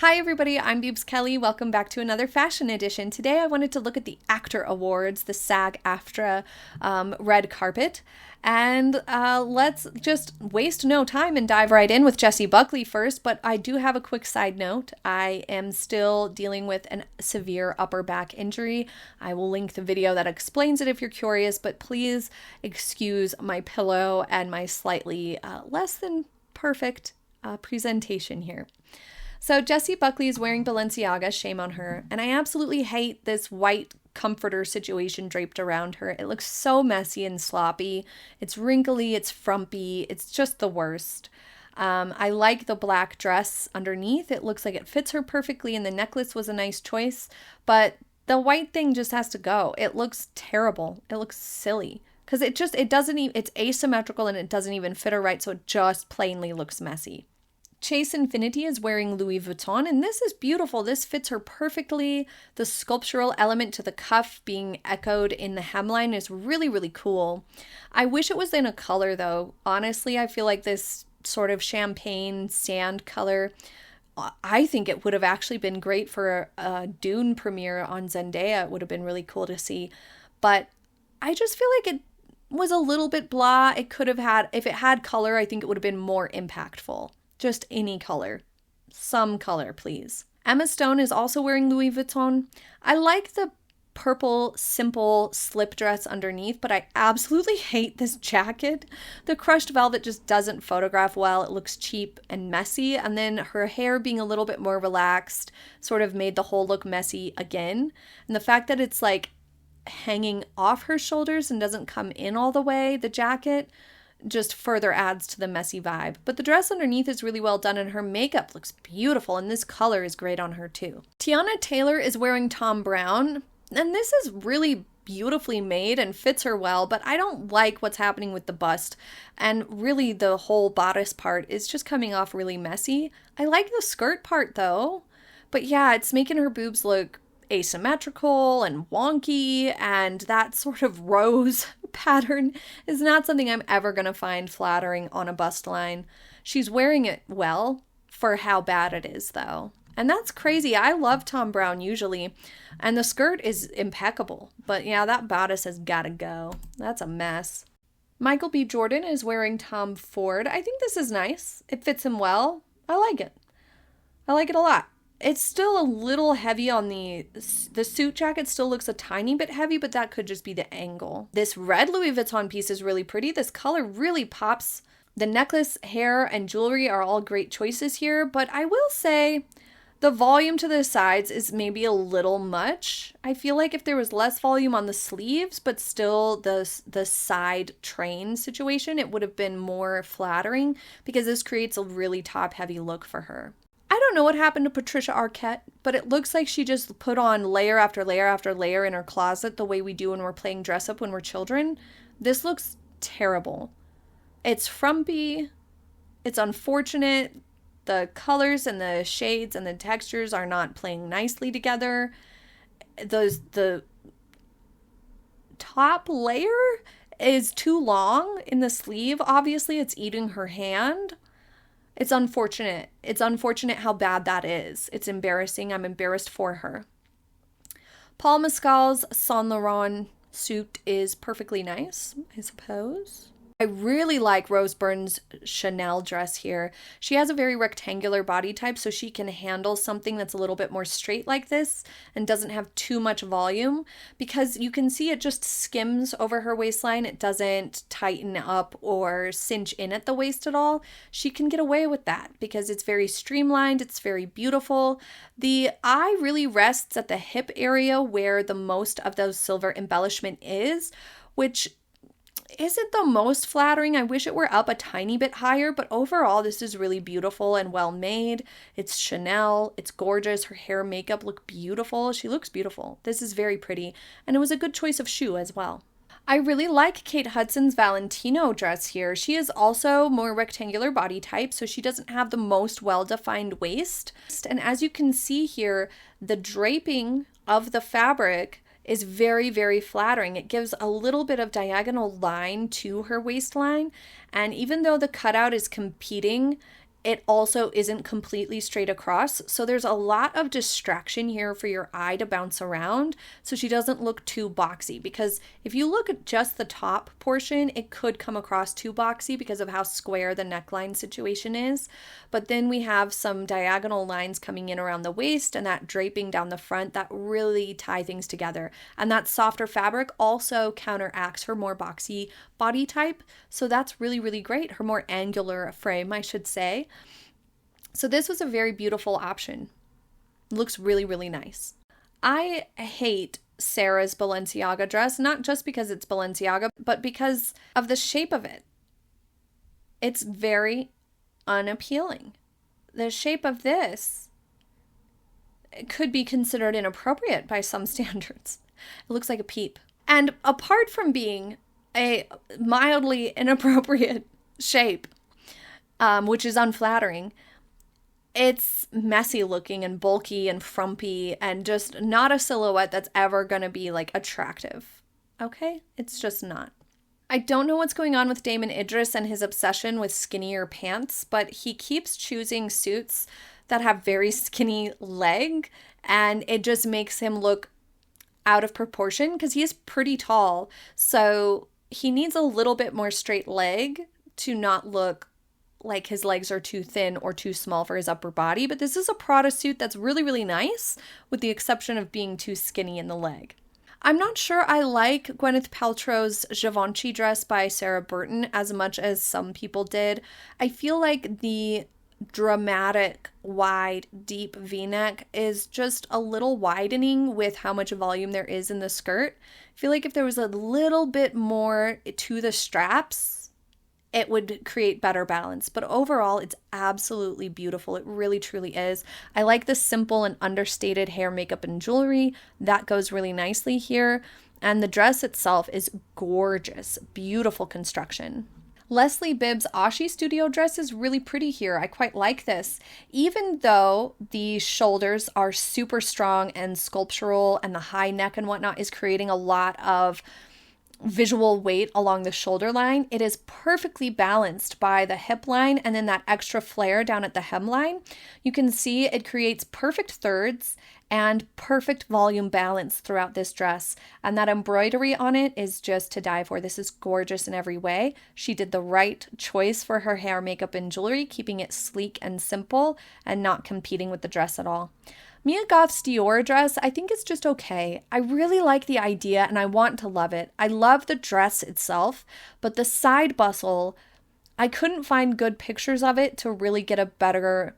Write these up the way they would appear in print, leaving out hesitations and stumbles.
Hi everybody, I'm Beebs Kelley. Welcome back to another fashion edition. Today I wanted to look at the Actor Awards, the SAG-AFTRA red carpet. And let's just waste no time and dive right in with Jessie Buckley first. But I do have a quick side note. I am still dealing with a severe upper back injury. I will link the video that explains it if you're curious, but please excuse my pillow and my slightly less than perfect presentation here. So Jessie Buckley is wearing Balenciaga, shame on her, and I absolutely hate this white comforter situation draped around her. It looks so messy and sloppy. It's wrinkly, it's frumpy, it's just the worst. I like the black dress underneath. It looks like it fits her perfectly, and the necklace was a nice choice, but the white thing just has to go. It looks terrible. It looks silly. Because it's asymmetrical and it doesn't even fit her right, so it just plainly looks messy. Chase Infinity is wearing Louis Vuitton, and this is beautiful. This fits her perfectly. The sculptural element to the cuff being echoed in the hemline is really, really cool. I wish it was in a color, though. Honestly, I feel like this sort of champagne sand color, I think it would have actually been great for a Dune premiere on Zendaya. It would have been really cool to see. But I just feel like it was a little bit blah. It could have had, if it had color, I think it would have been more impactful. Just any color. Some color, please. Emma Stone is also wearing Louis Vuitton. I like the purple, simple slip dress underneath, but I absolutely hate this jacket. The crushed velvet just doesn't photograph well. It looks cheap and messy, and then her hair being a little bit more relaxed sort of made the whole look messy again. And the fact that it's like hanging off her shoulders and doesn't come in all the way, the jacket, just further adds to the messy vibe. But the dress underneath is really well done, and her makeup looks beautiful, and this color is great on her too. Teyana Taylor is wearing Thom Browne, and this is really beautifully made and fits her well, but I don't like what's happening with the bust, and really the whole bodice part is just coming off really messy. I like the skirt part though, but yeah, it's making her boobs look asymmetrical and wonky, and that sort of rose pattern is not something I'm ever going to find flattering on a bust line. She's wearing it well for how bad it is though. And that's crazy. I love Thom Browne usually, and the skirt is impeccable, but yeah, that bodice has got to go. That's a mess. Michael B. Jordan is wearing Tom Ford. I think this is nice. It fits him well. I like it. I like it a lot. It's still a little heavy on the suit jacket still looks a tiny bit heavy, but that could just be the angle. This red Louis Vuitton piece is really pretty. This color really pops. The necklace, hair, and jewelry are all great choices here, but I will say the volume to the sides is maybe a little much. I feel like if there was less volume on the sleeves, but still the side train situation, it would have been more flattering, because this creates a really top-heavy look for her. I don't know what happened to Patricia Arquette, but it looks like she just put on layer after layer after layer in her closet the way we do when we're playing dress up when we're children. This looks terrible. It's frumpy. It's unfortunate. The colors and the shades and the textures are not playing nicely together. The top layer is too long in the sleeve. Obviously, it's eating her hand. It's unfortunate. It's unfortunate how bad that is. It's embarrassing. I'm embarrassed for her. Paul Mescal's Saint Laurent suit is perfectly nice, I suppose. I really like Rose Byrne's Chanel dress here. She has a very rectangular body type, so she can handle something that's a little bit more straight like this and doesn't have too much volume, because you can see it just skims over her waistline. It doesn't tighten up or cinch in at the waist at all. She can get away with that because it's very streamlined. It's very beautiful. The eye really rests at the hip area where the most of those silver embellishment is, which isn't the most flattering. I wish it were up a tiny bit higher, but overall this is really beautiful and well made. It's Chanel. It's gorgeous. Her hair and makeup look beautiful. She looks beautiful. This is very pretty, and it was a good choice of shoe as well. I really like Kate Hudson's Valentino dress here. She is also more rectangular body type, so she doesn't have the most well-defined waist. And as you can see here, the draping of the fabric is very, very flattering. It gives a little bit of diagonal line to her waistline, and even though the cutout is competing it also isn't completely straight across. So there's a lot of distraction here for your eye to bounce around so she doesn't look too boxy. Because if you look at just the top portion, it could come across too boxy because of how square the neckline situation is. But then we have some diagonal lines coming in around the waist and that draping down the front that really tie things together. And that softer fabric also counteracts her more boxy body type. So that's really, really great. Her more angular frame, I should say. So this was a very beautiful option. Looks really, really nice. I hate Sarah's Balenciaga dress, not just because it's Balenciaga, but because of the shape of it. It's very unappealing. The shape of this could be considered inappropriate by some standards. It looks like a peep. And apart from being a mildly inappropriate shape, which is unflattering, it's messy looking and bulky and frumpy and just not a silhouette that's ever going to be like attractive. Okay? It's just not. I don't know what's going on with Damon Idris and his obsession with skinnier pants, but he keeps choosing suits that have very skinny leg, and it just makes him look out of proportion because he is pretty tall. So he needs a little bit more straight leg to not look like his legs are too thin or too small for his upper body. But this is a Prada suit that's really, really nice, with the exception of being too skinny in the leg. I'm not sure I like Gwyneth Paltrow's Givenchy dress by Sarah Burton as much as some people did. I feel like the dramatic, wide, deep V-neck is just a little widening with how much volume there is in the skirt. I feel like if there was a little bit more to the straps, it would create better balance. But overall, it's absolutely beautiful. It really, truly is. I like the simple and understated hair, makeup, and jewelry. That goes really nicely here. And the dress itself is gorgeous. Beautiful construction. Leslie Bibb's Ashi Studio dress is really pretty here. I quite like this. Even though the shoulders are super strong and sculptural and the high neck and whatnot is creating a lot of visual weight along the shoulder line, it is perfectly balanced by the hip line and then that extra flare down at the hemline. You can see it creates perfect thirds and perfect volume balance throughout this dress. And that embroidery on it is just to die for. This is gorgeous in every way. She did the right choice for her hair, makeup, and jewelry, keeping it sleek and simple and not competing with the dress at all. Mia Goth's Dior dress, I think it's just okay. I really like the idea and I want to love it. I love the dress itself, but the side bustle, I couldn't find good pictures of it to really get a better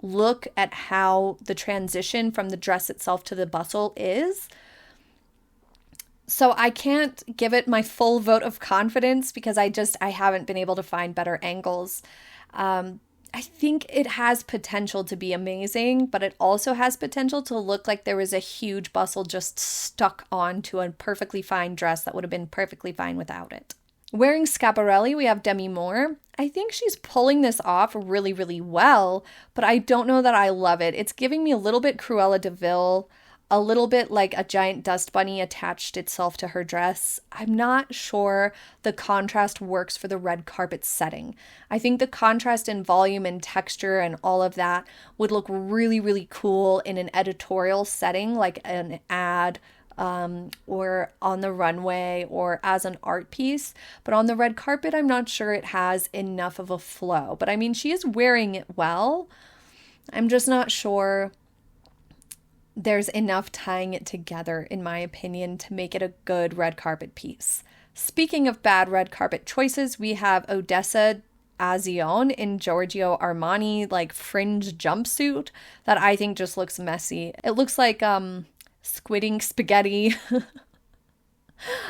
look at how the transition from the dress itself to the bustle is. So I can't give it my full vote of confidence because I haven't been able to find better angles. I think it has potential to be amazing, but it also has potential to look like there was a huge bustle just stuck onto a perfectly fine dress that would have been perfectly fine without it. Wearing Schiaparelli, we have Demi Moore. I think she's pulling this off really, really well, but I don't know that I love it. It's giving me a little bit Cruella de Vil, a little bit like a giant dust bunny attached itself to her dress. I'm not sure the contrast works for the red carpet setting. I think the contrast in volume and texture and all of that would look really, really cool in an editorial setting, like an ad, or on the runway or as an art piece. But on the red carpet, I'm not sure it has enough of a flow. But I mean, she is wearing it well. I'm just not sure there's enough tying it together, in my opinion, to make it a good red carpet piece. Speaking of bad red carpet choices, we have Odessa Azione in Giorgio Armani, like fringe jumpsuit that I think just looks messy. It looks like squidding spaghetti.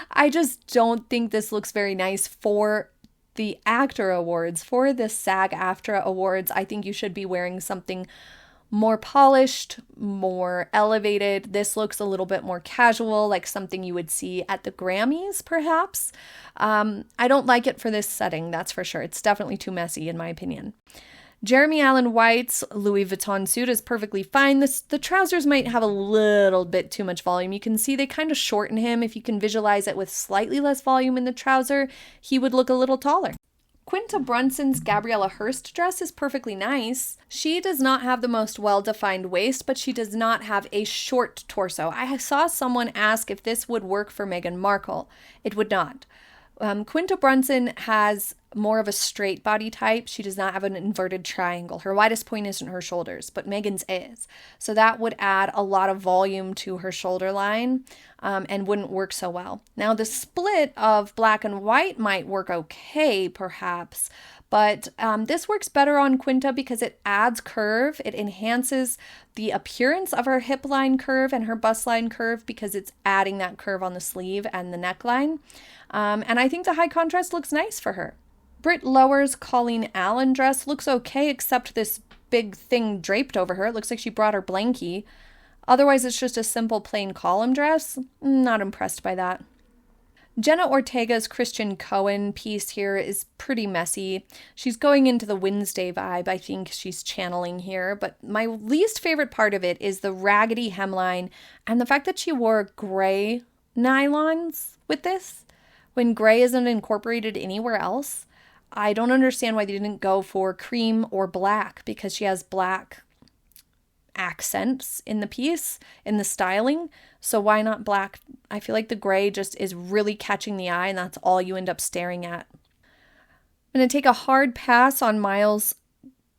I just don't think this looks very nice for the AFTRA Awards. For the SAG-AFTRA Awards, I think you should be wearing something more polished, more elevated. This looks a little bit more casual, like something you would see at the Grammys, perhaps. I don't like it for this setting, that's for sure. It's definitely too messy, in my opinion. Jeremy Allen White's Louis Vuitton suit is perfectly fine. The trousers might have a little bit too much volume. You can see they kind of shorten him. If you can visualize it with slightly less volume in the trouser, he would look a little taller. Quinta Brunson's Gabriella Hearst dress is perfectly nice. She does not have the most well-defined waist, but she does not have a short torso. I saw someone ask if this would work for Meghan Markle. It would not. Quinta Brunson has more of a straight body type. She does not have an inverted triangle. Her widest point isn't her shoulders, but Meghan's is. So that would add a lot of volume to her shoulder line and wouldn't work so well. Now, the split of black and white might work okay, perhaps, but this works better on Quinta because it adds curve. It enhances the appearance of her hip line curve and her bust line curve because it's adding that curve on the sleeve and the neckline. And I think the high contrast looks nice for her. Britt Lower's Colleen Allen dress looks okay, except this big thing draped over her. It looks like she brought her blankie. Otherwise, it's just a simple plain column dress. Not impressed by that. Jenna Ortega's Christian Cohen piece here is pretty messy. She's going into the Wednesday vibe, I think she's channeling here, but my least favorite part of it is the raggedy hemline and the fact that she wore gray nylons with this when gray isn't incorporated anywhere else. I don't understand why they didn't go for cream or black, because she has black accents in the piece, in the styling. So why not black? I feel like the gray just is really catching the eye, and that's all you end up staring at. I'm going to take a hard pass on Miles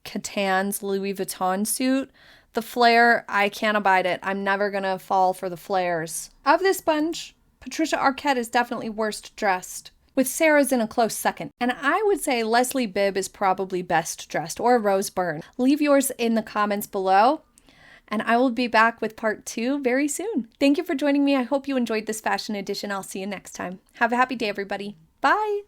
Catan's Louis Vuitton suit. The flare, I can't abide it. I'm never going to fall for the flares. Of this bunch, Patricia Arquette is definitely worst dressed, with Sarah's in a close second. And I would say Leslie Bibb is probably best dressed, or Rose Byrne. Leave yours in the comments below, and I will be back with part 2 very soon. Thank you for joining me. I hope you enjoyed this fashion edition. I'll see you next time. Have a happy day, everybody. Bye!